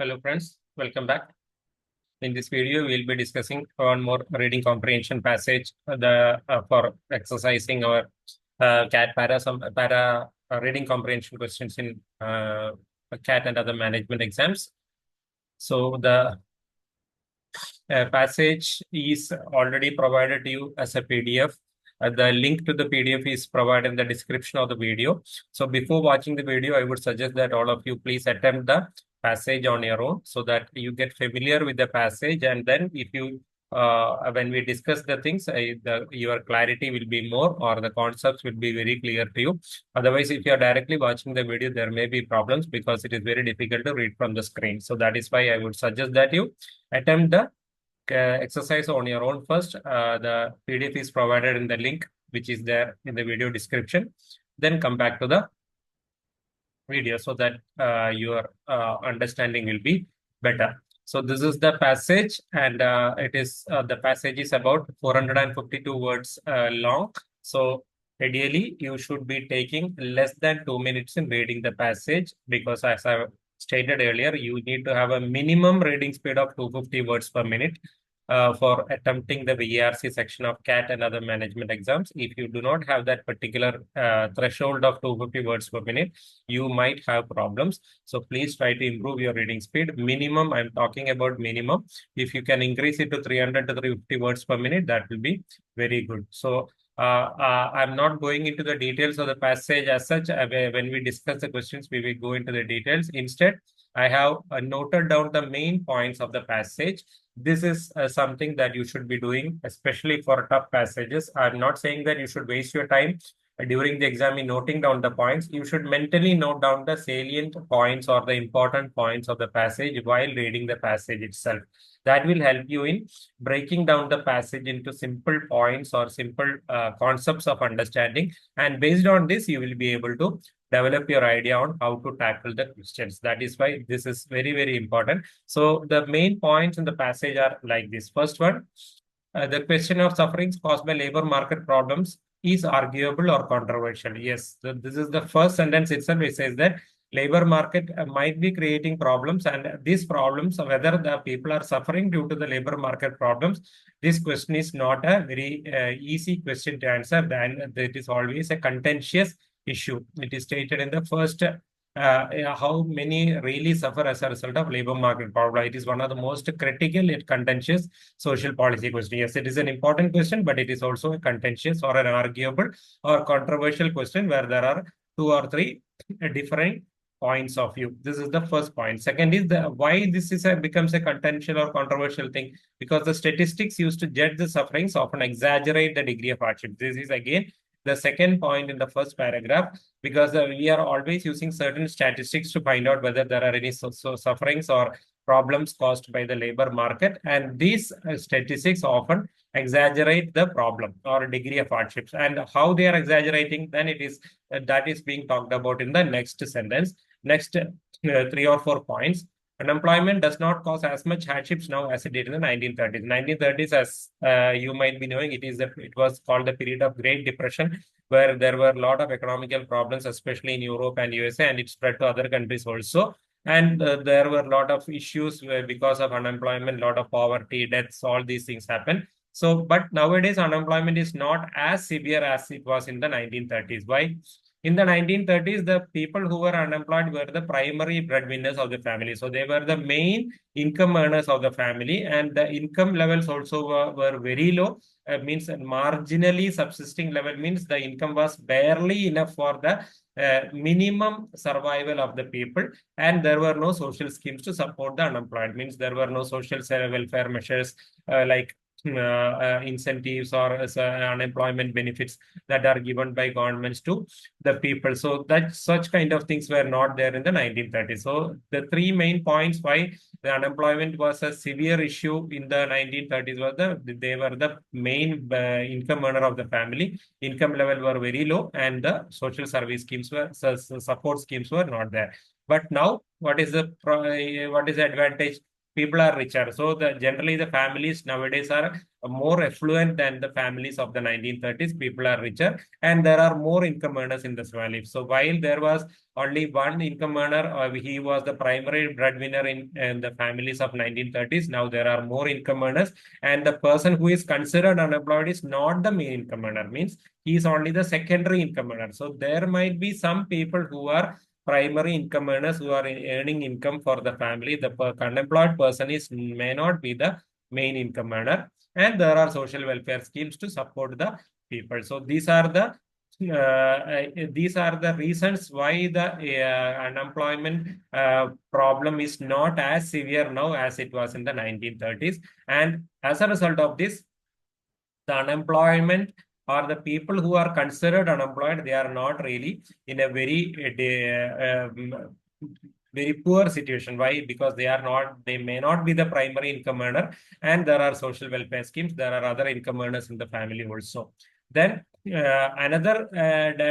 Hello friends, welcome back. In this video, we'll be discussing one more reading comprehension passage for exercising our CAT para reading comprehension questions in CAT and other management exams. So the passage is already provided to you as a PDF. The link to the PDF is provided in the description of the video. So before watching the video, I would suggest that all of you please attempt the passage on your own so that you get familiar with the passage. And then if you, when we discuss the things, your clarity will be more or the concepts will be very clear to you. Otherwise, if you are directly watching the video, there may be problems because it is very difficult to read from the screen. So that is why I would suggest that you attempt the exercise on your own first. The PDF is provided in the link, which is there in the video description. Then come back to the video so that your understanding will be better. So this is the passage, and the passage is about 452 words long. So ideally, you should be taking less than 2 minutes in reading the passage because, as I stated earlier, you need to have a minimum reading speed of 250 words per minute for attempting the VRC section of CAT and other management exams. If you do not have that particular threshold of 250 words per minute, you might have problems. So please try to improve your reading speed. Minimum, I'm talking about minimum. If you can increase it to 300 to 350 words per minute, that will be very good. So I'm not going into the details of the passage as such. When we discuss the questions, we will go into the details. Instead, I have noted down the main points of the passage. This is something that you should be doing, especially for tough passages. I'm not saying that you should waste your time during the exam in noting down the points. You should mentally note down the salient points or the important points of the passage while reading the passage itself. That will help you in breaking down the passage into simple points or simple concepts of understanding. And based on this, you will be able to develop your idea on how to tackle the questions. That is why this is very, very important. So the main points in the passage are like this. First one, the question of sufferings caused by labor market problems is arguable or controversial. Yes, this is the first sentence itself. It says that labor market might be creating problems, and these problems, whether the people are suffering due to the labor market problems, this question is not a very easy question to answer. And it is always a contentious issue. It is stated in the first how many really suffer as a result of labor market problem. It is one of the most critical yet contentious social policy question. Yes, it is an important question, but it is also a contentious or an arguable or controversial question where there are 2 or 3 different points of view. This is the first point. Second is the why this is becomes a contentious or controversial thing, because the statistics used to judge the sufferings often exaggerate the degree of hardship. This is again the second point in the first paragraph, because we are always using certain statistics to find out whether there are any sufferings or problems caused by the labor market, and these statistics often exaggerate the problem or degree of hardships. And how they are exaggerating, then it is that is being talked about in the next sentence. Next 3 or 4 points. Unemployment does not cause as much hardships now as it did in the 1930s. 1930s, as you might be knowing, it was called the period of Great Depression, where there were a lot of economical problems, especially in Europe and USA, and it spread to other countries also. And there were a lot of issues because of unemployment, a lot of poverty, deaths, all these things happen. So, but nowadays unemployment is not as severe as it was in the 1930s. Why? In the 1930s, the people who were unemployed were the primary breadwinners of the family. So they were the main income earners of the family, and the income levels also were very low. Means marginally subsisting level, means the income was barely enough for the minimum survival of the people, and there were no social schemes to support the unemployed. Means there were no social welfare measures like incentives or unemployment benefits that are given by governments to the people. So that such kind of things were not there in the 1930s. So the 3 main points why the unemployment was a severe issue in the 1930s was they were the main income earner of the family. Income level were very low, and the social service schemes were support schemes were not there. But now, what is the advantage? people are richer. So generally the families nowadays are more affluent than the families of the 1930s. People are richer and there are more income earners in this family. So while there was only one income earner, he was the primary breadwinner in the families of 1930s. Now there are more income earners, and the person who is considered unemployed is not the main income earner, means he is only the secondary income earner. So there might be some people who are primary income earners who are earning income for the family. The unemployed person may not be the main income earner, and there are social welfare schemes to support the people. So these are the reasons why the unemployment problem is not as severe now as it was in the 1930s. And as a result of this, the unemployment or the people who are considered unemployed, they are not really in a very poor situation. Why? Because they may not be the primary income earner, and there are social welfare schemes. There are other income earners in the family also. Then another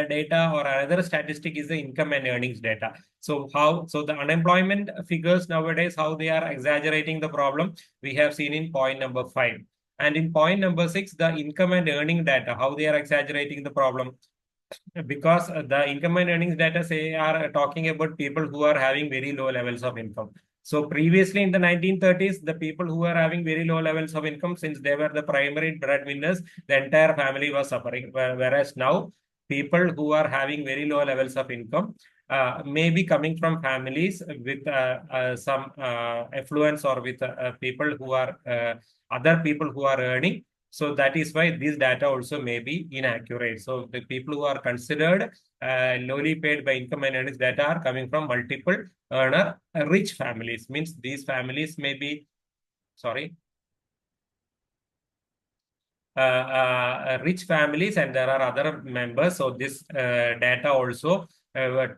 data or another statistic is the income and earnings data. So the unemployment figures nowadays, how they are exaggerating the problem, we have seen in point number 5. And in point number 6, the income and earning data, how they are exaggerating the problem. Because the income and earnings data are talking about people who are having very low levels of income. So previously in the 1930s, the people who were having very low levels of income, since they were the primary breadwinners, the entire family was suffering. Whereas now, people who are having very low levels of income may be coming from families with some affluence, or with people who are other people who are earning. So that is why this data also may be inaccurate. So the people who are considered lowly paid by income and earnings data are coming from multiple earner rich families. Means these families may be, rich families, and there are other members. So this data also,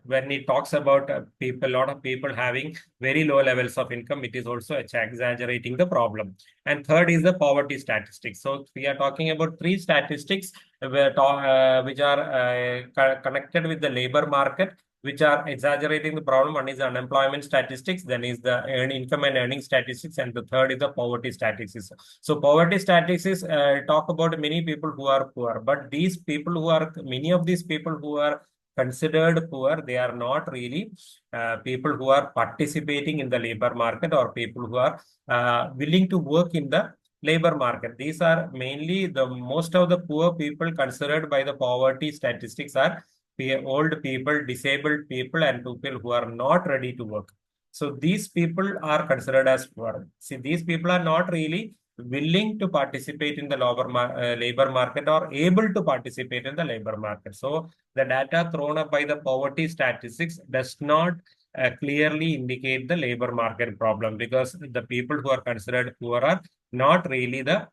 when it talks about a lot of people having very low levels of income, it is also exaggerating the problem. And third is the poverty statistics. So we are talking about 3 statistics which are connected with the labor market, which are exaggerating the problem. One is the unemployment statistics, then is the income and earning statistics, and the third is the poverty statistics. So poverty statistics talk about many people who are poor, but many of these people who are considered poor, they are not really people who are participating in the labor market, or people who are willing to work in the labor market. These are mainly most of the poor people considered by the poverty statistics are old people, disabled people, and people who are not ready to work. So these people are considered as poor. See, these people are not really willing to participate in the labor market, or able to participate in the labor market. So the data thrown up by the poverty statistics does not clearly indicate the labor market problem, because the people who are considered poor are not really the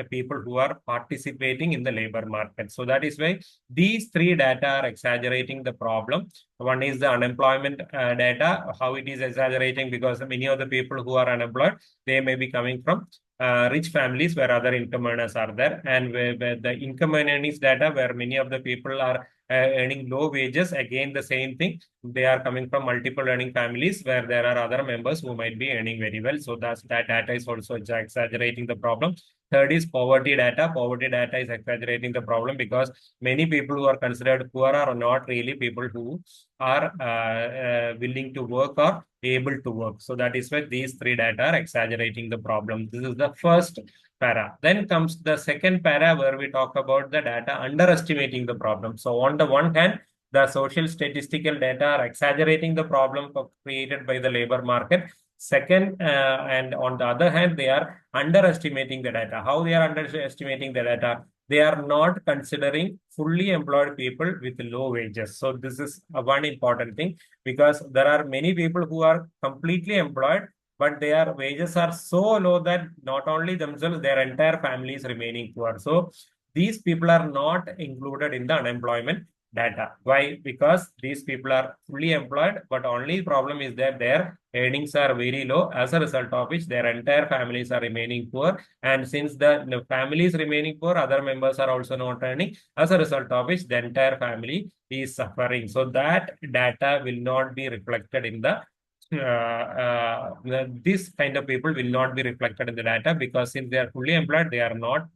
people who are participating in the labor market. So that is why these 3 data are exaggerating the problem. One is the unemployment data, how it is exaggerating, because many of the people who are unemployed, they may be coming from rich families where other income earners are there, and where the income and earnings data, where many of the people are earning low wages, again the same thing, they are coming from multiple earning families where there are other members who might be earning very well. So that data is also exaggerating the problem. Third is poverty data. Poverty data is exaggerating the problem, because many people who are considered poor are not really people who are willing to work or able to work. So that is why these 3 data are exaggerating the problem. This is the first para. Then comes the second para, where we talk about the data underestimating the problem. So on the one hand, the social statistical data are exaggerating the problem created by the labor market. Second, and on the other hand, they are underestimating the data. How they are underestimating the data? They are not considering fully employed people with low wages. So this is one important thing, because there are many people who are completely employed, but their wages are so low that not only themselves, their entire family is remaining poor. So these people are not included in the unemployment data. Why? Because these people are fully employed, but only problem is that their earnings are very low, as a result of which their entire families are remaining poor. And since the family is remaining poor, other members are also not earning, as a result of which the entire family is suffering. So that data will not be reflected in the this kind of people will not be reflected in the data, because if they are fully employed, they are not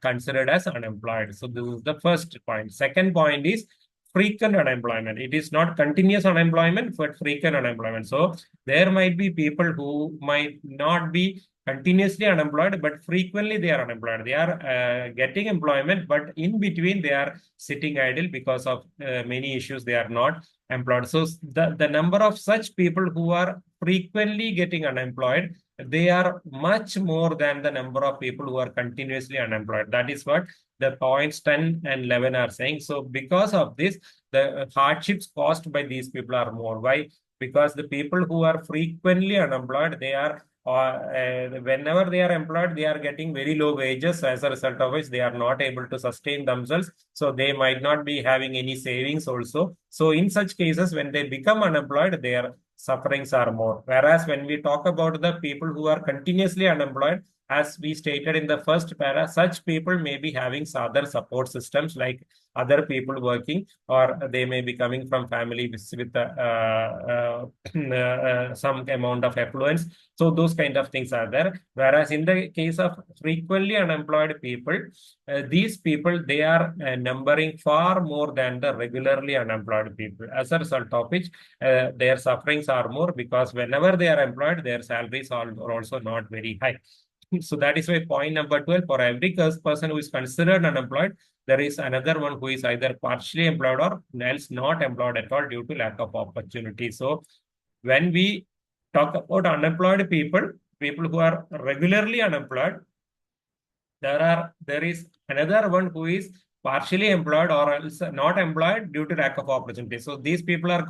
considered as unemployed. So this is the first point. Second point is frequent unemployment. It is not continuous unemployment, but frequent unemployment. So there might be people who might not be continuously unemployed, but frequently they are unemployed. They are getting employment, but in between they are sitting idle because of many issues. They are not employed. So the number of such people who are frequently getting unemployed, they are much more than the number of people who are continuously unemployed. That is what the points 10 and 11 are saying. So because of this, the hardships caused by these people are more. Why? Because the people who are frequently unemployed, they are whenever they are employed, they are getting very low wages, as a result of which they are not able to sustain themselves. So they might not be having any savings also. So in such cases, when they become unemployed, their sufferings are more. Whereas when we talk about the people who are continuously unemployed, as we stated in the first para, such people may be having other support systems, like other people working, or they may be coming from family with some amount of affluence. So those kind of things are there. Whereas in the case of frequently unemployed people, these people, they are numbering far more than the regularly unemployed people. As a result of which, their sufferings are more, because whenever they are employed, their salaries are also not very high. So that is why point number 12, for every person who is considered unemployed, there is another one who is either partially employed or else not employed at all due to lack of opportunity. So when we talk about unemployed people, people who are regularly unemployed, there is another one who is partially employed or else not employed due to lack of opportunity. So these people are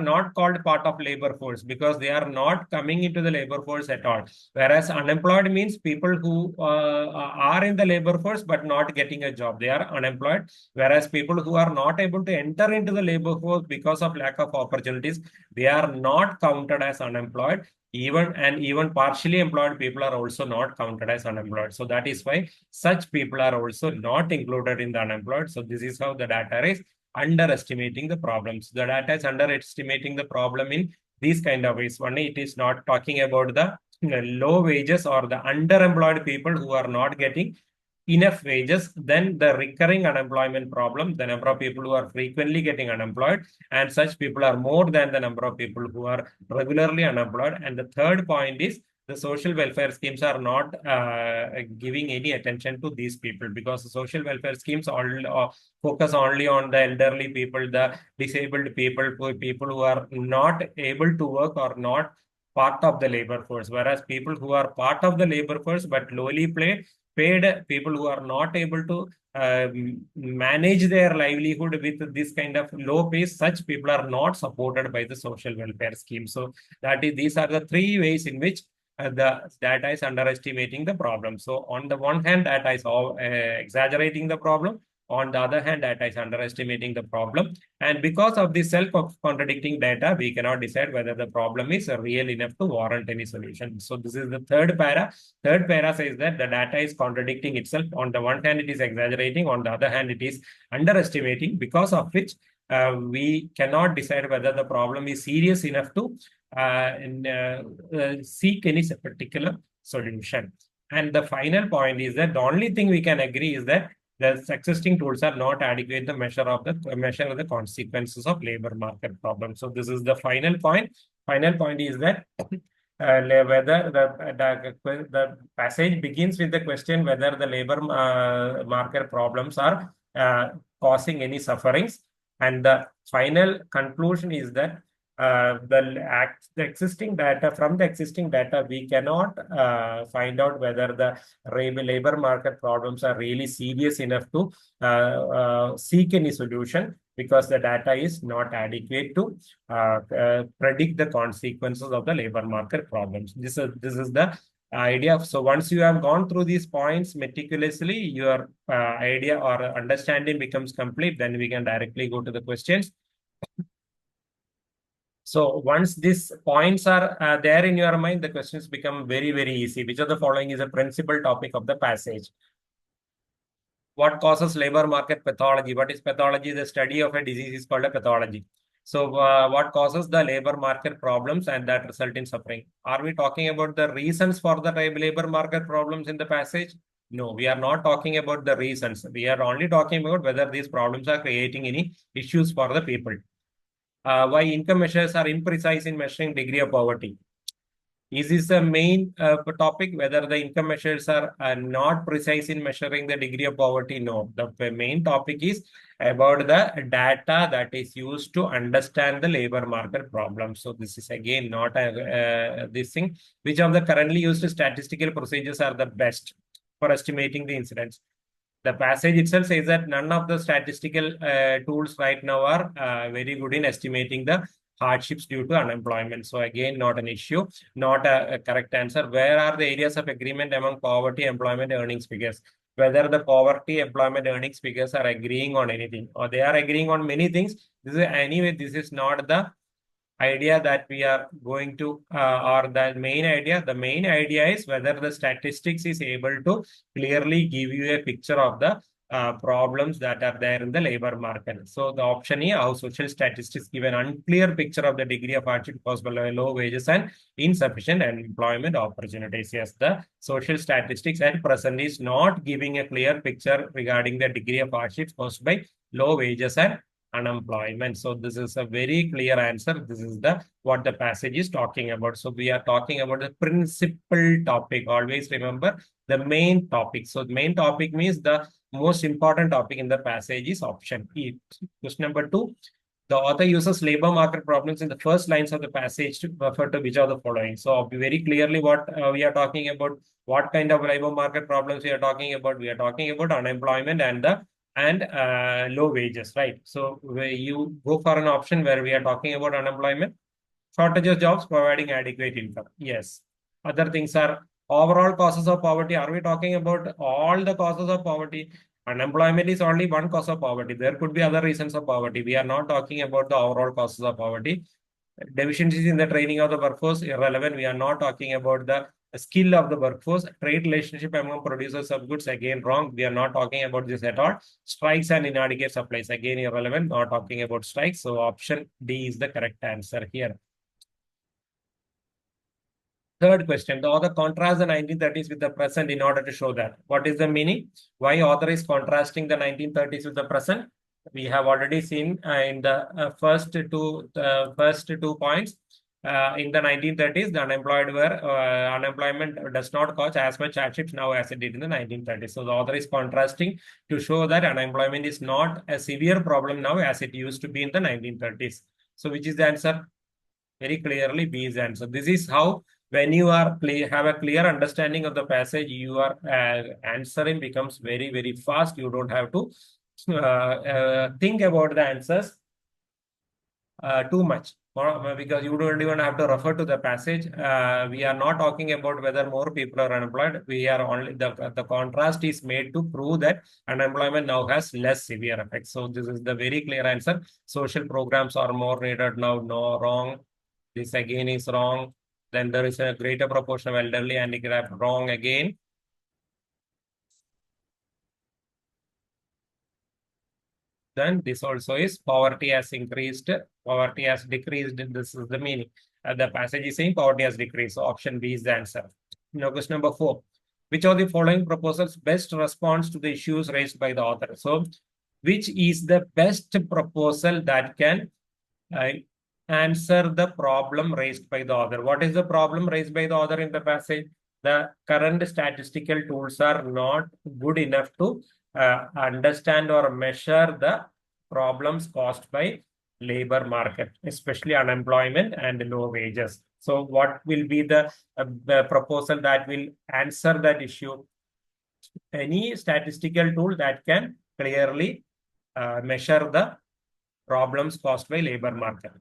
not called part of labor force, because they are not coming into the labor force at all. Whereas unemployed means people who are in the labor force but not getting a job, they are unemployed. Whereas people who are not able to enter into the labor force because of lack of opportunities, they are not counted as unemployed. Even partially employed people are also not counted as unemployed. So that is why such people are also not included in the unemployed. So this is how the data is underestimating the problems. The data is underestimating the problem in these kind of ways. One, it is not talking about the low wages or the underemployed people who are not getting enough wages. Then the recurring unemployment problem, the number of people who are frequently getting unemployed, and such people are more than the number of people who are regularly unemployed. And the third point is the social welfare schemes are not giving any attention to these people, because the social welfare schemes all focus only on the elderly people, the disabled people, people who are not able to work or not part of the labor force. Whereas people who are part of the labor force but lowly paid, people who are not able to manage their livelihood with this kind of low pay, such people are not supported by the social welfare scheme. So these are the three ways in which the data is underestimating the problem. So on the one hand, data is exaggerating the problem. On the other hand, data is underestimating the problem. And because of this self-contradicting data, we cannot decide whether the problem is real enough to warrant any solution. So this is the third para. Third para says that the data is contradicting itself. On the one hand, it is exaggerating. On the other hand, it is underestimating, because of which we cannot decide whether the problem is serious enough to seek any particular solution. And the final point is that the only thing we can agree is that the existing tools are not adequate to measure the consequences of labor market problems. So this is the final point. Final point is that whether the passage begins with the question whether the labor market problems are causing any sufferings, and the final conclusion is that the existing data, from the existing data, we cannot find out whether the labor market problems are really serious enough to seek any solution, because the data is not adequate to predict the consequences of the labor market problems. This is the idea. So once you have gone through these points meticulously, your idea or understanding becomes complete. Then we can directly go to the questions. So once these points are there in your mind, the questions become very, very easy. Which of the following is a principal topic of the passage? What causes labor market pathology? What is pathology? The study of a disease is called a pathology. So what causes the labor market problems and that result in suffering? Are we talking about the reasons for the labor market problems in the passage? No, we are not talking about the reasons. We are only talking about whether these problems are creating any issues for the people. Why income measures are imprecise in measuring degree of poverty? Is this the main topic, whether the income measures are not precise in measuring the degree of poverty? No, the main topic is about the data that is used to understand the labor market problem. So this is again not this thing. Which of the currently used statistical procedures are the best for estimating the incidence? The passage itself says that none of the statistical tools right now are very good in estimating the hardships due to unemployment. So again, not an issue, not a correct answer. Where are the areas of agreement among poverty, employment, earnings figures? Whether the poverty, employment, earnings figures are agreeing on anything, or they are agreeing on many things. This is anyway, this is not the idea that we are going to or the main idea. The main idea is whether the statistics is able to clearly give you a picture of the problems that are there in the labor market. So the option here, how social statistics give an unclear picture of the degree of hardship caused by low wages and insufficient employment opportunities. Yes, the social statistics at present is not giving a clear picture regarding the degree of hardship caused by low wages and unemployment. So this is a very clear answer. This is the what the passage is talking about. So we are talking about the principal topic. Always remember the main topic. So the main topic means the most important topic in the passage is option E. Question number 2. The author uses labor market problems in the first lines of the passage to refer to which of the following. So I'll be very clearly what we are talking about, what kind of labor market problems we are talking about. We are talking about unemployment and the low wages, right? So you go for an option where we are talking about unemployment, shortage of jobs, providing adequate income. Yes. Other things are overall causes of poverty. Are we talking about all the causes of poverty? Unemployment is only one cause of poverty. There could be other reasons of poverty. We are not talking about the overall causes of poverty. Deficiencies in the training of the workforce, irrelevant. We are not talking about the skill of the workforce. Trade relationship among producers of goods, again wrong. We are not talking about this at all. Strikes and inadequate supplies, again irrelevant. Not talking about strikes. So option D is the correct answer here. Third question, the author contrasts the 1930s with the present in order to show that. What is the meaning? Why author is contrasting the 1930s with the present? We have already seen in the first two points. In the 1930s, the unemployment does not cause as much hardships now as it did in the 1930s. So the author is contrasting to show that unemployment is not a severe problem now as it used to be in the 1930s. So which is the answer? Very clearly B is the answer. This is how, when you are have a clear understanding of the passage, your answering becomes very, very fast. You don't have to think about the answers too much, because you don't even have to refer to the passage. We are not talking about whether more people are unemployed. We are only the contrast is made to prove that unemployment now has less severe effects. So this is the very clear answer. Social programs are more needed now. No, wrong. This again is wrong. Then there is a greater proportion of elderly handicapped. Wrong again. Then this also is poverty has increased, poverty has decreased. This is the meaning. The passage is saying poverty has decreased. So option B is the answer. Now question number 4. Which of the following proposals best responds to the issues raised by the author? So which is the best proposal that can answer the problem raised by the author? What is the problem raised by the author in the passage? The current statistical tools are not good enough to understand or measure the problems caused by labor market, especially unemployment and low wages. So what will be the proposal that will answer that issue? Any statistical tool that can clearly measure the problems caused by labor market.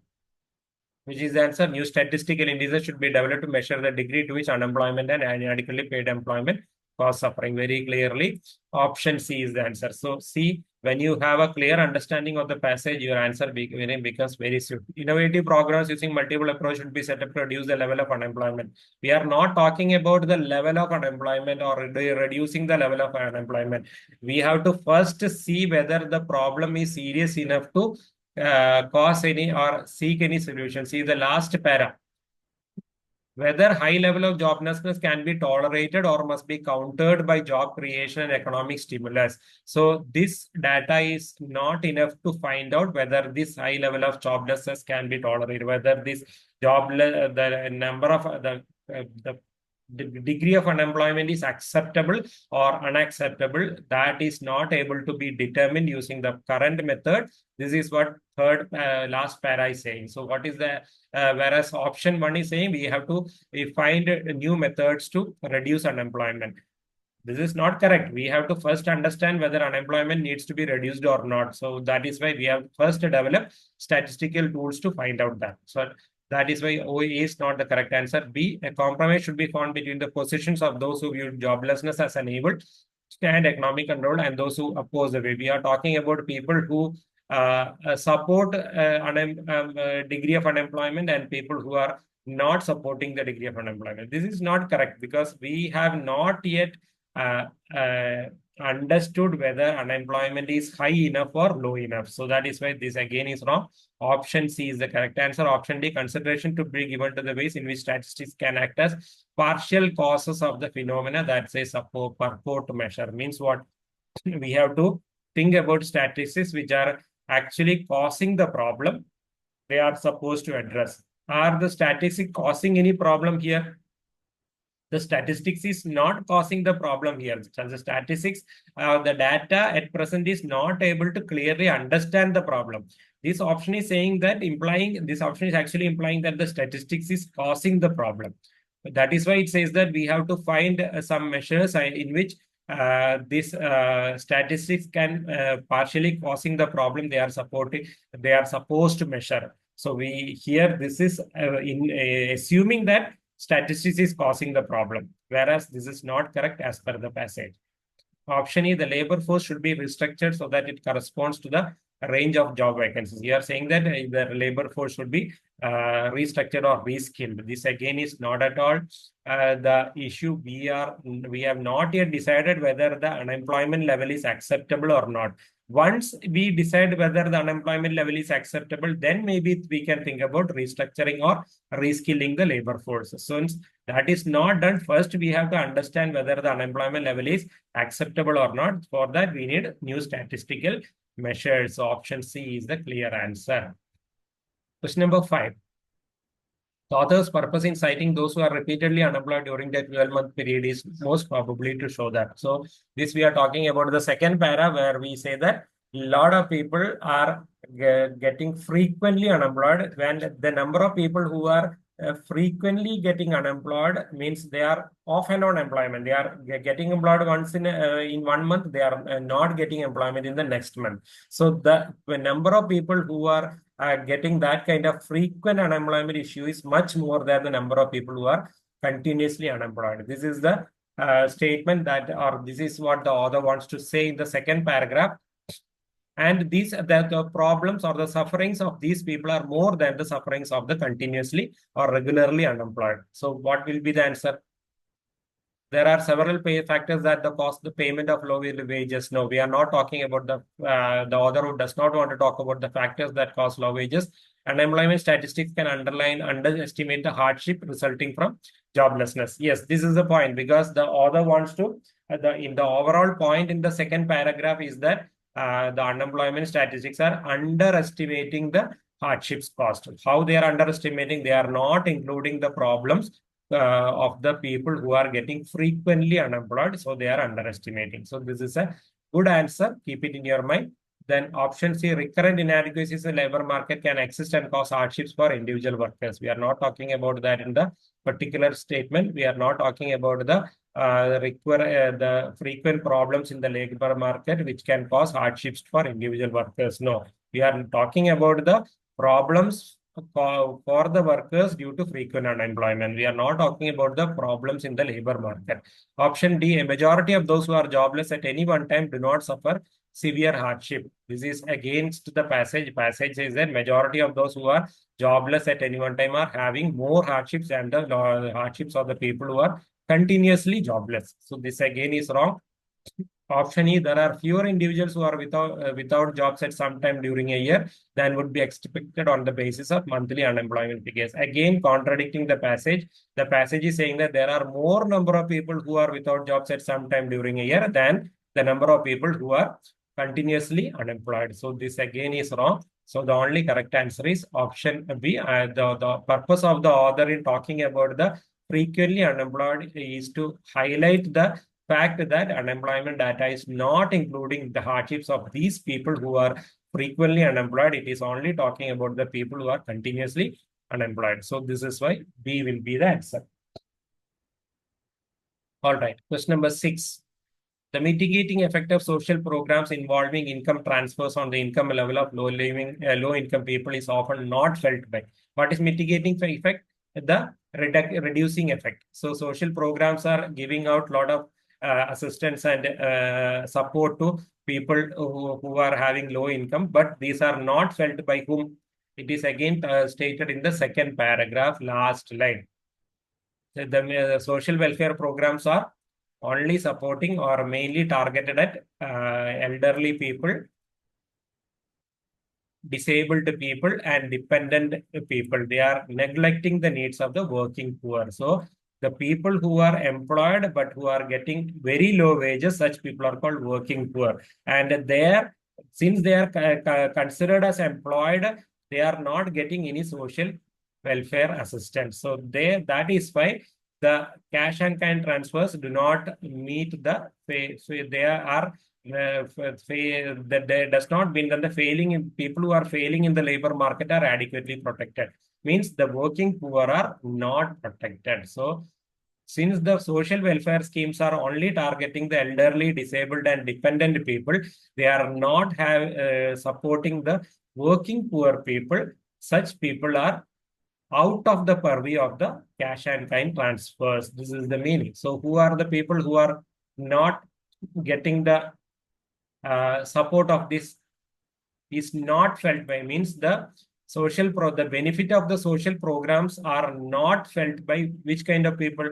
Which is the answer? New statistical indices should be developed to measure the degree to which unemployment and inadequately paid employment cause suffering. Very clearly, option C is the answer. So C, when you have a clear understanding of the passage, your answer becomes very simple. Innovative programs using multiple approach should be set up to reduce the level of unemployment. We are not talking about the level of unemployment or reducing the level of unemployment. We have to first see whether the problem is serious enough to cause any or seek any solution. See the last para. Whether high level of joblessness can be tolerated or must be countered by job creation and economic stimulus. So this data is not enough to find out whether this high level of joblessness can be tolerated, whether this the number of the degree of unemployment is acceptable or unacceptable. That is not able to be determined using the current method. This is what third last para is saying. So what is the whereas option one is saying we have to find new methods to reduce unemployment. This is not correct. We have to first understand whether unemployment needs to be reduced or not. So that is why we have first to develop statistical tools to find out that. So that is why O is not the correct answer. B, a compromise should be found between the positions of those who view joblessness as enabled and economic control and those who oppose the way. We are talking about people who support degree of unemployment and people who are not supporting the degree of unemployment. This is not correct because we have not yet uh, uh, understood whether unemployment is high enough or low enough. So that is why this again is wrong. Option C is the correct answer. Option D, consideration to be given to the ways in which statistics can act as partial causes of the phenomena that says purport measure. Means what? We have to think about statistics which are actually causing the problem they are supposed to address. Are the statistics causing any problem here? The statistics is not causing the problem here. So the statistics, the data at present is not able to clearly understand the problem. This option is saying that this option is actually implying that the statistics is causing the problem. That is why it says that we have to find some measures in which this statistics can partially causing the problem they are supposed to measure. So this is assuming that statistics is causing the problem, whereas this is not correct as per the passage. Option E, the labor force should be restructured so that it corresponds to the range of job vacancies. You are saying that the labor force should be restructured or reskilled. This again is not at all the issue. We have not yet decided whether the unemployment level is acceptable or not. Once we decide whether the unemployment level is acceptable, then maybe we can think about restructuring or reskilling the labor force. Since that is not done, first we have to understand whether the unemployment level is acceptable or not. For that, we need new statistical measures. So option C is the clear answer. Question number 5. The author's purpose in citing those who are repeatedly unemployed during the 12-month period is most probably to show that. So this we are talking about the second para where we say that a lot of people are getting frequently unemployed. When the number of people who are frequently getting unemployed means they are off and on employment. They are getting employed once in 1 month. They are not getting employment in the next month. So the number of people who are getting that kind of frequent unemployment issue is much more than the number of people who are continuously unemployed. This is the statement or this is what the author wants to say in the second paragraph. And the problems or the sufferings of these people are more than the sufferings of the continuously or regularly unemployed. So what will be the answer? There are several factors that cause the payment of low wages. No, we are not talking about the author who does not want to talk about the factors that cause low wages. Unemployment statistics can underestimate the hardship resulting from joblessness. Yes, this is the point because the author wants to, in the overall point in the second paragraph is that the unemployment statistics are underestimating the hardships cost. How they are underestimating? They are not including the problems of the people who are getting frequently unemployed. So they are underestimating. So this is a good answer. Keep it in your mind. Then option C, recurrent inadequacies in the labor market can exist and cause hardships for individual workers. We are not talking about that in the particular statement. We are not talking about the frequent problems in the labor market which can cause hardships for individual workers. No, we are talking about the problems for the workers due to frequent unemployment. We are not talking about the problems in the labor market. Option D, a majority of those who are jobless at any one time do not suffer severe hardship. This is against the passage. Passage says that majority of those who are jobless at any one time are having more hardships than the hardships of the people who are continuously jobless. So this again is wrong. Option E, there are fewer individuals who are without jobs at some time during a year than would be expected on the basis of monthly unemployment figures. Again, contradicting the passage. The passage is saying that there are more number of people who are without jobs at some time during a year than the number of people who are continuously unemployed. So this again is wrong. So the only correct answer is option B. The purpose of the author in talking about the frequently unemployed is to highlight the fact that unemployment data is not including the hardships of these people who are frequently unemployed. It is only talking about the people who are continuously unemployed. So this is why B will be the answer. All right. Question number 6. The mitigating effect of social programs involving income transfers on the income level of low income people is often not felt by. What is mitigating effect? The reducing effect. So social programs are giving out a lot of assistance and support to people who are having low income, but these are not felt by whom? It is again stated in the second paragraph, last line. The social welfare programs are only supporting or mainly targeted at elderly people, disabled people, and dependent people. They are neglecting the needs of the working poor. So the people who are employed but who are getting very low wages, such people are called working poor. And there, since they are considered as employed, they are not getting any social welfare assistance. So that is why the cash and kind transfers do not meet the they are that does not mean that the people who are failing in the labor market are adequately protected. Means the working poor are not protected. So since the social welfare schemes are only targeting the elderly, disabled, and dependent people, they are not supporting the working poor people. Such people are out of the purview of the cash and kind transfers. This is the meaning. So who are the people who are not getting the support of this is not felt by, means the the benefit of the social programs are not felt by which kind of people?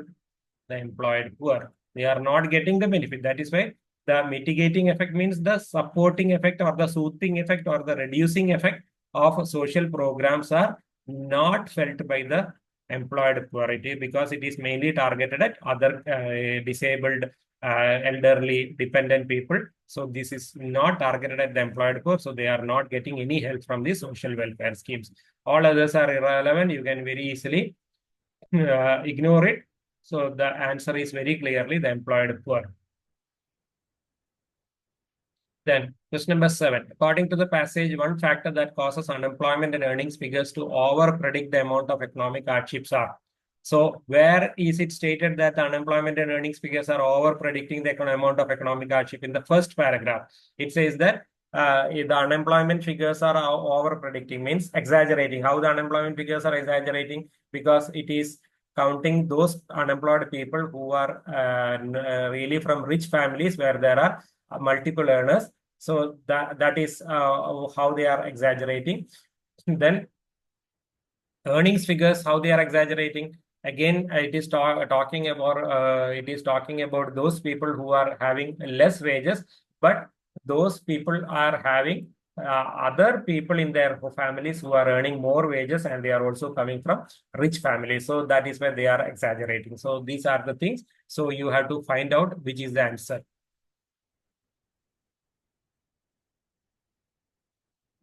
The employed poor. They are not getting the benefit. That is why the mitigating effect means the supporting effect or the soothing effect or the reducing effect of social programs are not felt by the employed poority, because it is mainly targeted at other disabled, elderly, dependent people. So this is not targeted at the employed poor. So they are not getting any help from the social welfare schemes. All others are irrelevant. You can very easily ignore it. So the answer is very clearly the employed poor. Then question number 7. According to the passage, one factor that causes unemployment and earnings figures to over-predict the amount of economic hardships are. So where is it stated that the unemployment and earnings figures are over-predicting the amount of economic hardship? In the first paragraph, it says that the unemployment figures are over-predicting, means exaggerating. How the unemployment figures are exaggerating? Because it is counting those unemployed people who are really from rich families where there are multiple earners. So that is how they are exaggerating. Then earnings figures, how they are exaggerating. Again, it is talking about those people who are having less wages, but those people are having other people in their families who are earning more wages, and they are also coming from rich families. So that is where they are exaggerating. So these are the things. So you have to find out which is the answer.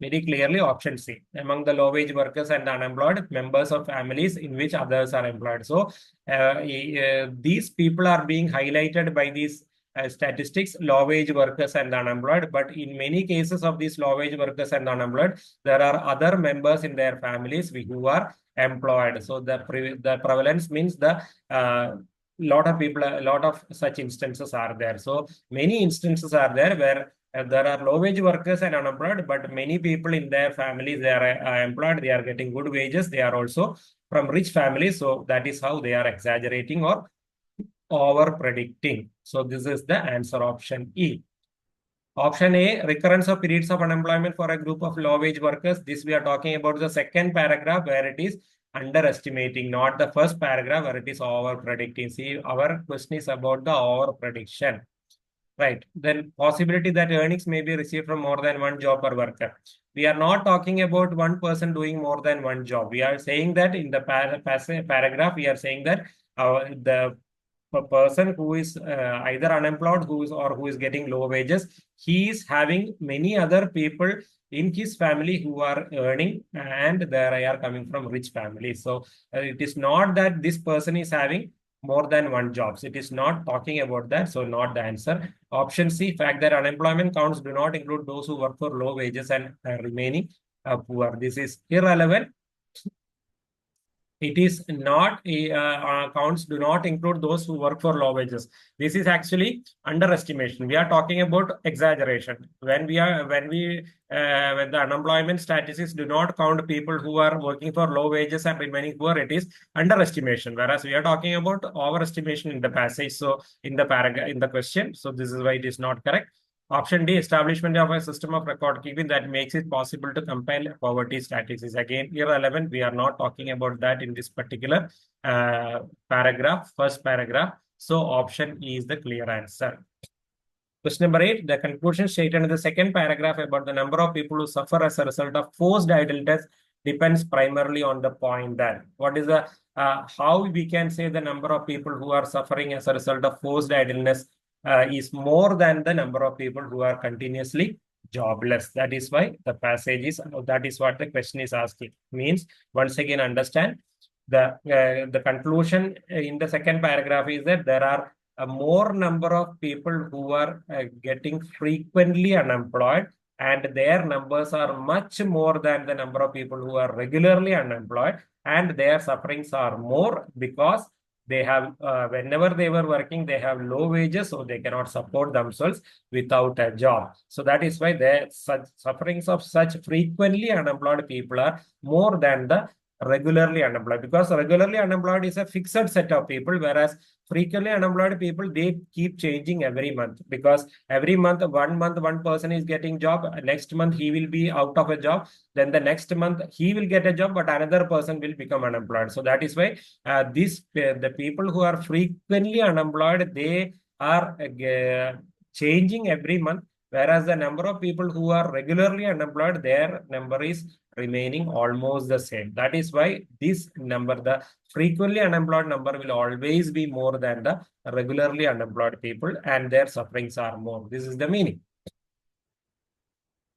Very clearly, option C. Among the low-wage workers and unemployed, members of families in which others are employed. So these people are being highlighted by these statistics, low-wage workers and unemployed. But in many cases of these low-wage workers and unemployed, there are other members in their families who are employed. So the prevalence means the lot of people, a lot of such instances are there. So many instances are there where there are low-wage workers and unemployed, but many people in their families, they are employed, they are getting good wages, they are also from rich families. So that is how they are exaggerating or over-predicting. So this is the answer, option E. Option A, recurrence of periods of unemployment for a group of low-wage workers. This we are talking about the second paragraph where it is underestimating, not the first paragraph where it is over-predicting. See, our question is about the over-prediction. Right. Then possibility that earnings may be received from more than one job per worker. We are not talking about one person doing more than one job. We are saying that in the paragraph, we are saying that the person who is either unemployed who is getting low wages, he is having many other people in his family who are earning, and they are coming from rich families. So it is not that this person is having more than one jobs. It is not talking about that. So not the answer. Option C, fact that unemployment counts do not include those who work for low wages and remaining poor. This is irrelevant. It is not counts do not include those who work for low wages. This is actually underestimation. We are talking about exaggeration. When the unemployment statistics do not count people who are working for low wages and remaining poor, it is underestimation. Whereas we are talking about overestimation in the passage. So in the paragraph, in the question. So this is why it is not correct. Option D, establishment of a system of record keeping that makes it possible to compile poverty statistics is again irrelevant. We are not talking about that in this particular paragraph, first paragraph. So option E is the clear answer. Question number 8, the conclusion stated in the second paragraph about the number of people who suffer as a result of forced idleness depends primarily on the point that what is the how we can say the number of people who are suffering as a result of forced idleness is more than the number of people who are continuously jobless. That is why the passage is, that is what the question is asking. Means, once again, understand the conclusion in the second paragraph is that there are a more number of people who are getting frequently unemployed, and their numbers are much more than the number of people who are regularly unemployed, and their sufferings are more because they have whenever they were working they have low wages, so they cannot support themselves without a job. So that is why the sufferings of such frequently unemployed people are more than the regularly unemployed, because regularly unemployed is a fixed set of people, whereas frequently unemployed people, they keep changing every month, because every month one person is getting job, next month he will be out of a job, then the next month he will get a job, but another person will become unemployed. So that is why the people who are frequently unemployed, they are changing every month, whereas the number of people who are regularly unemployed, their number is remaining almost the same. That is why this number, the frequently unemployed number, will always be more than the regularly unemployed people, and their sufferings are more. This is the meaning.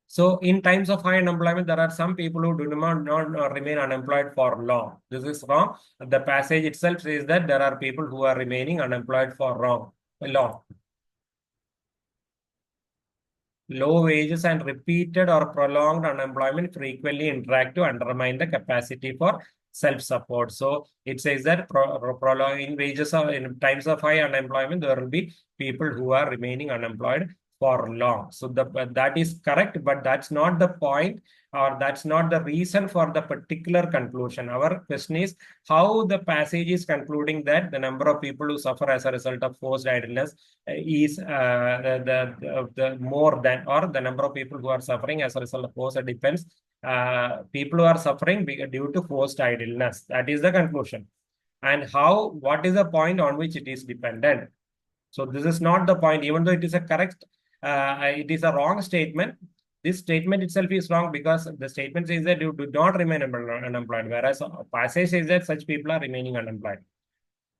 So in times of high unemployment, there are some people who do not remain unemployed for long. This is wrong. The passage itself says that there are people who are remaining unemployed for long. Low wages and repeated or prolonged unemployment frequently interact to undermine the capacity for self-support. So it says that prolonging wages in times of high unemployment, there will be people who are remaining unemployed for long. So that is correct, but that's not the point, or that's not the reason for the particular conclusion. Our question is how the passage is concluding that the number of people who suffer as a result of forced idleness is the more than, or the number of people who are suffering as a result of forced depends people who are suffering due to forced idleness. That is the conclusion. And how, what is the point on which it is dependent? So this is not the point, even though it is a correct, it is a wrong statement. This statement itself is wrong because the statement says that you do not remain unemployed, whereas passage says that such people are remaining unemployed.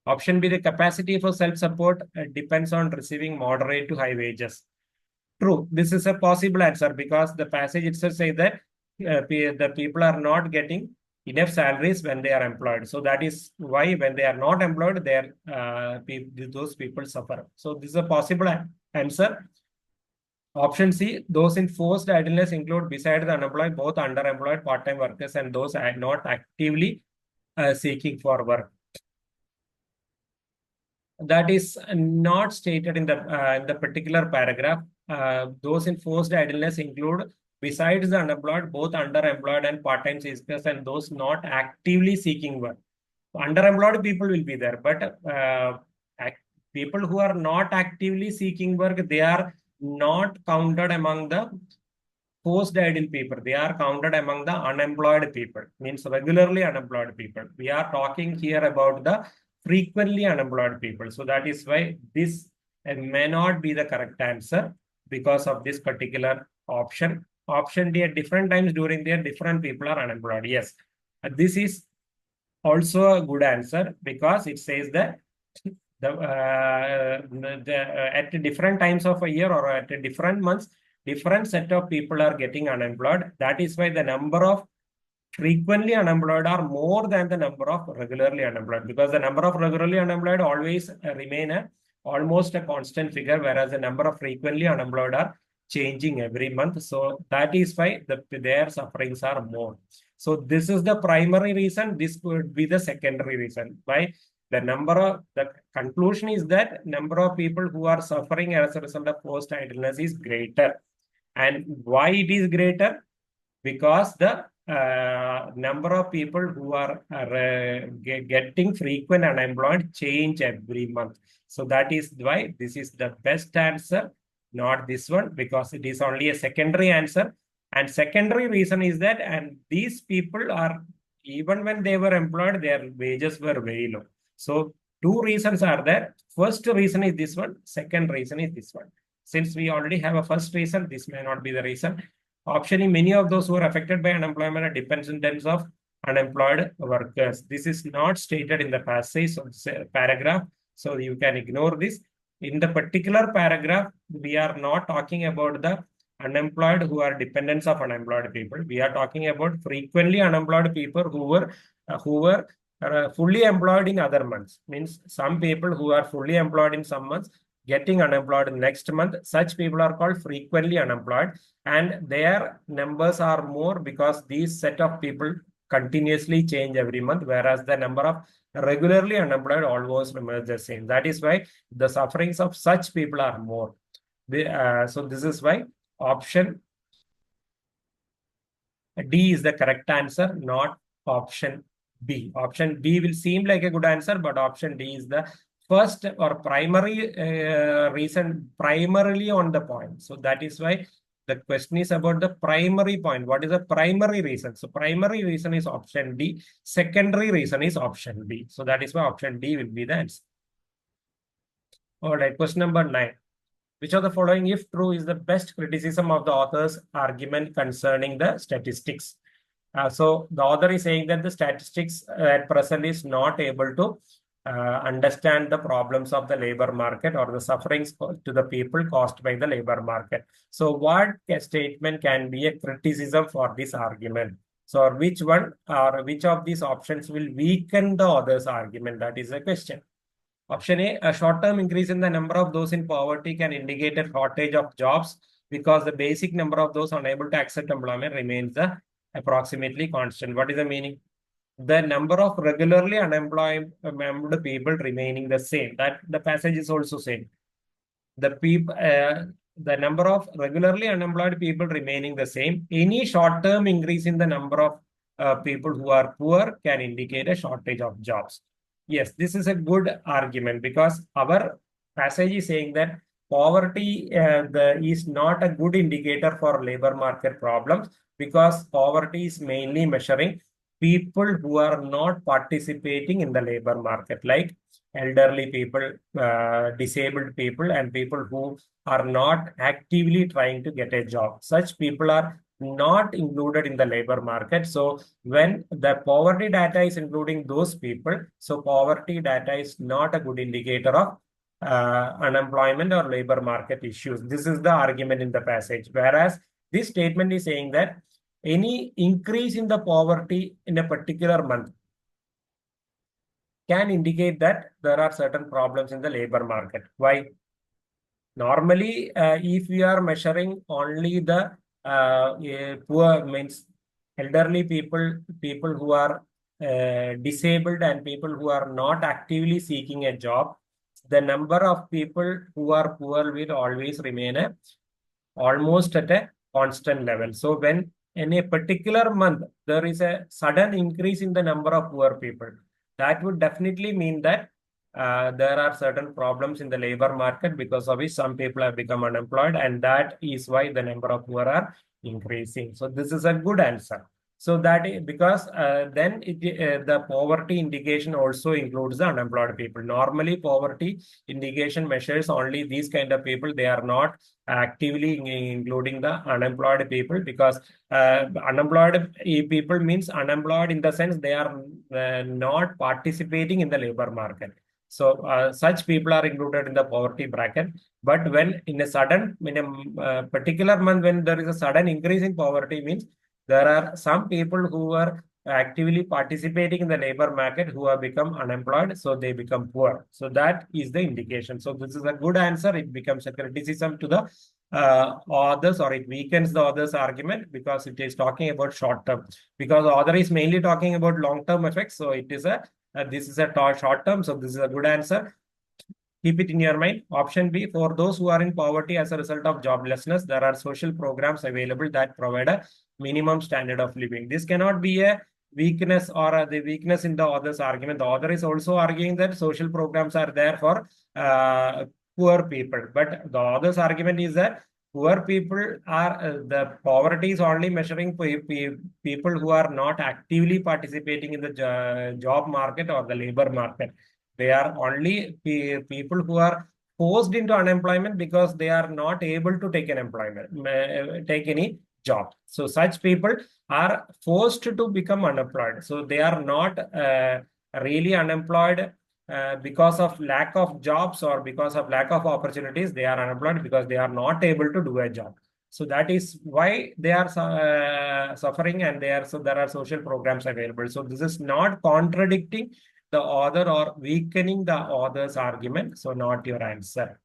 Option B, the capacity for self-support depends on receiving moderate to high wages. True, this is a possible answer because the passage itself says that the people are not getting enough salaries when they are employed. So that is why when they are not employed, those people suffer. So this is a possible answer. Option C, those in forced idleness include, besides the unemployed, both underemployed part-time workers and those are not actively seeking for work. That is not stated in the particular paragraph. Those in forced idleness include, besides the unemployed, both underemployed and part-time seekers and those not actively seeking work. Underemployed people will be there, but people who are not actively seeking work, they are not counted among the forced idle people. They are counted among the unemployed people, means regularly unemployed people. We are talking here about the frequently unemployed people. So that is why this may not be the correct answer because of this particular option. Option D, at different times during the year, different people are unemployed. Yes, this is also a good answer because it says that at different times of a year or at different months, different set of people are getting unemployed. That is why the number of frequently unemployed are more than the number of regularly unemployed, because the number of regularly unemployed always remain almost a constant figure, whereas the number of frequently unemployed are changing every month. So that is why their sufferings are more. So this is the primary reason. This could be the secondary reason. Why? The conclusion is that number of people who are suffering as a result of forced idleness is greater. And why it is greater? Because the number of people who are getting frequent unemployed change every month. So that is why this is the best answer, not this one, because it is only a secondary answer. And secondary reason is that, and these people are, even when they were employed, their wages were very low. So two reasons are there. First reason is this one. Second reason is this one. Since we already have a first reason, this may not be the reason. Option E, many of those who are affected by unemployment are dependents of unemployed workers. This is not stated in the passage or paragraph, so you can ignore this. In the particular paragraph, we are not talking about the unemployed who are dependents of unemployed people. We are talking about frequently unemployed people who were fully employed in other months. Means some people who are fully employed in some months getting unemployed next month. Such people are called frequently unemployed, and their numbers are more because these set of people continuously change every month, whereas the number of regularly unemployed always remains the same. That is why the sufferings of such people are more. So this is why option D is the correct answer, not option B. Option B will seem like a good answer, but option D is the first or primary reason, primarily on the point. So that is why the question is about the primary point. What is the primary reason? So primary reason is option D. Secondary reason is option B. So that is why option D will be the answer. All right, question number 9. Which of the following, if true, is the best criticism of the author's argument concerning the statistics? So the author is saying that the statistics at present is not able to understand the problems of the labor market or the sufferings to the people caused by the labor market. So what statement can be a criticism for this argument? So which one or which of these options will weaken the author's argument? That is the question. Option A, short-term increase in the number of those in poverty can indicate a shortage of jobs because the basic number of those unable to accept employment remains approximately constant. What is the meaning? The number of regularly unemployed people remaining the same. That the passage is also same. The number of regularly unemployed people remaining the same. Any short-term increase in the number of people who are poor can indicate a shortage of jobs. Yes, this is a good argument because our passage is saying that poverty is not a good indicator for labor market problems because poverty is mainly measuring people who are not participating in the labor market, like elderly people, disabled people, and people who are not actively trying to get a job. Such people are not included in the labor market. So when the poverty data is including those people, so poverty data is not a good indicator of unemployment or labor market issues. This is the argument in the passage. Whereas this statement is saying that any increase in the poverty in a particular month can indicate that there are certain problems in the labor market. Why? Normally, if we are measuring only the poor, means elderly people, people who are disabled and people who are not actively seeking a job, the number of people who are poor will always remain almost at a constant level. So when in a particular month, there is a sudden increase in the number of poor people, that would definitely mean that there are certain problems in the labor market because of which some people have become unemployed, and that is why the number of poor are increasing. So this is a good answer. So that because then the poverty indication also includes the unemployed people. Normally, poverty indication measures only these kind of people. They are not actively including the unemployed people, because unemployed people means unemployed in the sense they are not participating in the labor market. So such people are included in the poverty bracket. But when in a particular month, when there is a sudden increase in poverty, means there are some people who are actively participating in the labor market who have become unemployed, so they become poor. So that is the indication. So this is a good answer. It becomes a criticism to the authors, or it weakens the author's argument because it is talking about short term. Because the author is mainly talking about long term effects, so it is a this is a short term. So this is a good answer. Keep it in your mind. Option B, for those who are in poverty as a result of joblessness, there are social programs available that provide a minimum standard of living. This cannot be a weakness or the weakness in the author's argument. The author is also arguing that social programs are there for poor people. But the author's argument is that poor people are, the poverty is only measuring people who are not actively participating in the job market or the labor market. They are only people who are forced into unemployment because they are not able to take an employment, take any job. So such people are forced to become unemployed. So they are not really unemployed because of lack of jobs or because of lack of opportunities. They are unemployed because they are not able to do a job. So that is why they are suffering, and so there are social programs available. So this is not contradicting the author or weakening the author's argument. So not your answer.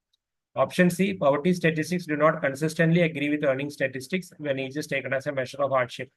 Option C, poverty statistics do not consistently agree with earning statistics when age is taken as a measure of hardship.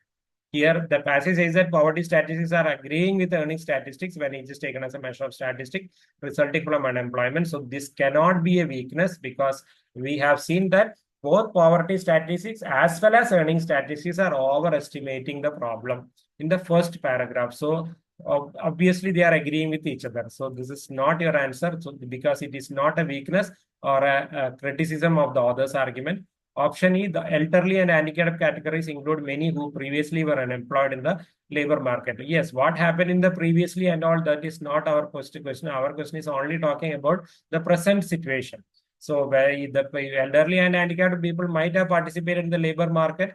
Here, the passage says that poverty statistics are agreeing with earning statistics when age is taken as a measure of statistic resulting from unemployment. So this cannot be a weakness, because we have seen that both poverty statistics as well as earning statistics are overestimating the problem in the first paragraph. So obviously they are agreeing with each other. So this is not your answer. So because it is not a weakness or a criticism of the author's argument. Option E, the elderly and handicapped categories include many who previously were unemployed in the labor market. Yes, what happened in the previously and all, that is not our question. Our question is only talking about the present situation. So where the elderly and handicapped people might have participated in the labor market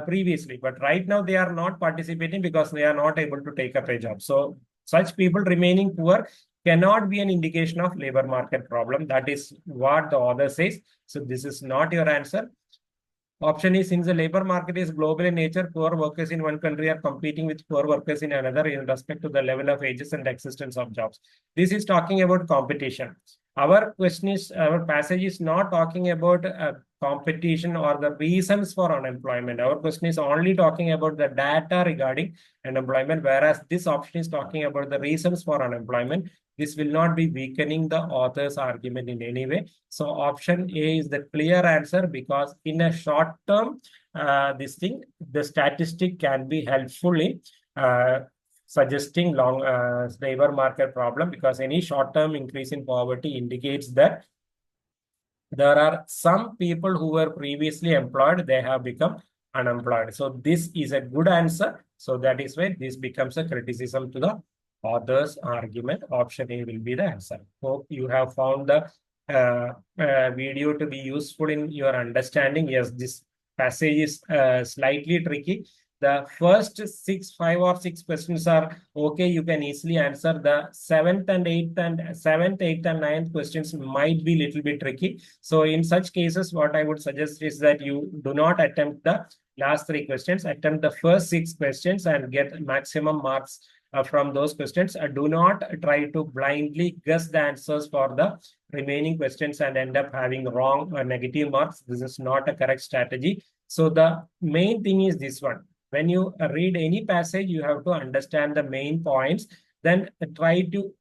previously, but right now they are not participating because they are not able to take up a job. So such people remaining poor cannot be an indication of labor market problem. That is what the author says. So this is not your answer. Option is, since the labor market is global in nature, poor workers in one country are competing with poor workers in another in respect to the level of wages and existence of jobs. This is talking about competition. Our passage is not talking about competition or the reasons for unemployment. Our question is only talking about the data regarding unemployment, whereas this option is talking about the reasons for unemployment. This will not be weakening the author's argument in any way. So option A is the clear answer, because in a short term, the statistic can be helpful in suggesting long labor market problem, because any short-term increase in poverty indicates that there are some people who were previously employed, they have become unemployed. So this is a good answer. So that is why this becomes a criticism to the author's argument. Option A will be the answer. Hope you have found the video to be useful in your understanding. Yes, this passage is slightly tricky. The first 5 or 6 questions are okay. You can easily answer. The 7th, 8th and 9th questions might be a little bit tricky. So in such cases, what I would suggest is that you do not attempt the last 3 questions. Attempt the first 6 questions and get maximum marks from those questions. Do not try to blindly guess the answers for the remaining questions and end up having wrong or negative marks. This is not a correct strategy. So the main thing is this one. When you read any passage, you have to understand the main points. Then try to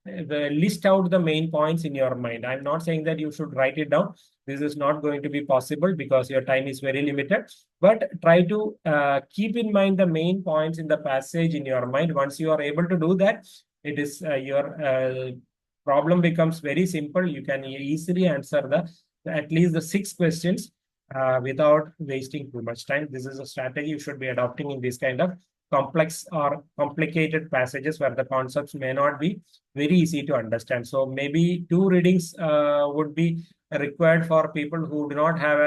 list out the main points in your mind. I'm not saying that you should write it down. This is not going to be possible because your time is very limited. But try to keep in mind the main points in the passage in your mind. Once you are able to do that, it is your problem becomes very simple. You can easily answer at least the 6 questions without wasting too much time. This is a strategy you should be adopting in this kind of complex or complicated passages where the concepts may not be very easy to understand. So maybe two readings would be required for people who do not have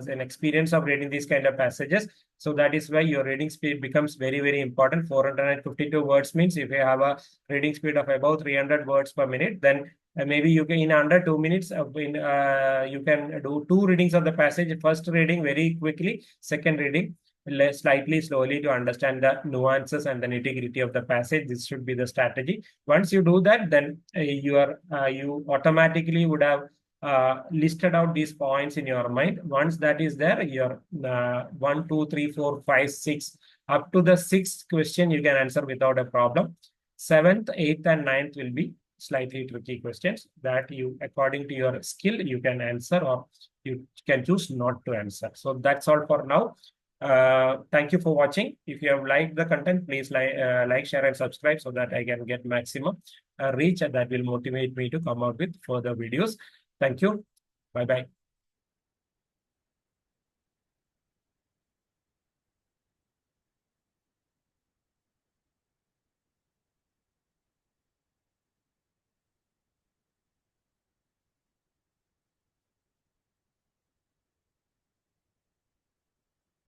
an experience of reading these kind of passages. So that is why your reading speed becomes very, very important. 452 words means if you have a reading speed of about 300 words per minute, then maybe you can in under 2 minutes you can do two readings of the passage. First reading very quickly, second reading slightly slowly to understand the nuances and the nitty-gritty of the passage. This should be the strategy. Once you do that, then you automatically would have listed out these points in your mind. Once that is there, your 1, 2, 3, 4, 5, 6, up to the sixth question you can answer without a problem. Seventh, eighth, and ninth will be slightly tricky questions that you, according to your skill, you can answer or you can choose not to answer. So that's all for now. Thank you for watching. If you have liked the content, please like, share, and subscribe so that I can get maximum reach, and that will motivate me to come out with further videos. Thank you. Bye bye.